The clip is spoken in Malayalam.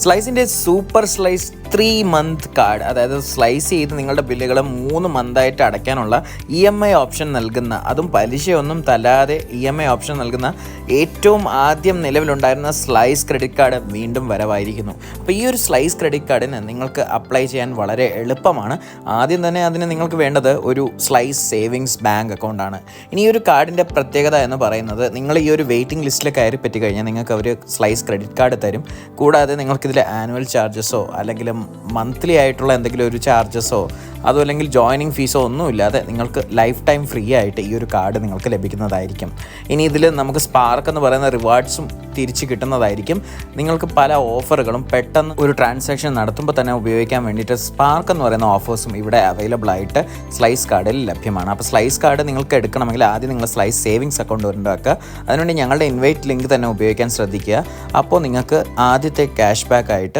സ്ലൈസിൻ്റെ സൂപ്പർ സ്ലൈസ് 3 മന്ത് കാർഡ്, അതായത് സ്ലൈസ് ചെയ്ത് നിങ്ങളുടെ ബില്ലുകൾ 3 മന്തായിട്ട് അടയ്ക്കാനുള്ള EMI ഓപ്ഷൻ നൽകുന്ന, അതും പലിശയൊന്നും തല്ലാതെ EMI ഓപ്ഷൻ നൽകുന്ന ഏറ്റവും ആദ്യം നിലവിലുണ്ടായിരുന്ന സ്ലൈസ് ക്രെഡിറ്റ് കാർഡ് വീണ്ടും വരവായിരിക്കുന്നു. അപ്പോൾ ഈ ഒരു സ്ലൈസ് ക്രെഡിറ്റ് കാർഡിന് നിങ്ങൾക്ക് അപ്ലൈ ചെയ്യാൻ വളരെ എളുപ്പമാണ്. ആദ്യം തന്നെ അതിന് നിങ്ങൾക്ക് വേണ്ടത് ഒരു സ്ലൈസ് സേവിങ്സ് ബാങ്ക് അക്കൗണ്ടാണ്. ഇനി ഈ ഒരു കാർഡിൻ്റെ പ്രത്യേകത എന്ന് പറയുന്നത്, നിങ്ങൾ ഈ ഒരു വെയിറ്റിംഗ് ലിസ്റ്റിൽ കയറി പറ്റി കഴിഞ്ഞാൽ നിങ്ങൾക്ക് അവർ സ്ലൈസ് ക്രെഡിറ്റ് കാർഡ് തരും. കൂടാതെ നിങ്ങൾക്ക് ഇതിൽ ആനുവൽ ചാർജസോ അല്ലെങ്കിൽ മന്ത്ലി ആയിട്ടുള്ള എന്തെങ്കിലും ഒരു ചാർജസോ അതോ അല്ലെങ്കിൽ ജോയിനിങ് ഫീസോ ഒന്നുമില്ലാതെ നിങ്ങൾക്ക് ലൈഫ് ടൈം ഫ്രീ ആയിട്ട് ഈ ഒരു കാർഡ് നിങ്ങൾക്ക് ലഭിക്കുന്നതായിരിക്കും. ഇനി ഇതിൽ നമുക്ക് സ്പാർക്ക് എന്ന് പറയുന്ന റിവാർഡ്സും തിരിച്ച് കിട്ടുന്നതായിരിക്കും. നിങ്ങൾക്ക് പല ഓഫറുകളും പെട്ടെന്ന് ഒരു ട്രാൻസാക്ഷൻ നടത്തുമ്പോൾ തന്നെ ഉപയോഗിക്കാൻ വേണ്ടിയിട്ട് സ്പാർക്ക് എന്ന് പറയുന്ന ഓഫേഴ്സും ഇവിടെ അവൈലബിൾ ആയിട്ട് സ്ലൈസ് കാർഡിൽ ലഭ്യമാണ്. അപ്പോൾ സ്ലൈസ് കാർഡ് നിങ്ങൾക്ക് എടുക്കണമെങ്കിൽ ആദ്യം നിങ്ങൾ സ്ലൈസ് സേവിങ്സ് അക്കൗണ്ട് ഉണ്ടാക്കുക. അതിനുവേണ്ടി ഞങ്ങളുടെ ഇൻവൈറ്റ് ലിങ്ക് തന്നെ ഉപയോഗിക്കാൻ ശ്രദ്ധിക്കുക. അപ്പോൾ നിങ്ങൾക്ക് ആദ്യത്തെ ക്യാഷ് ബാക്ക് ആയിട്ട്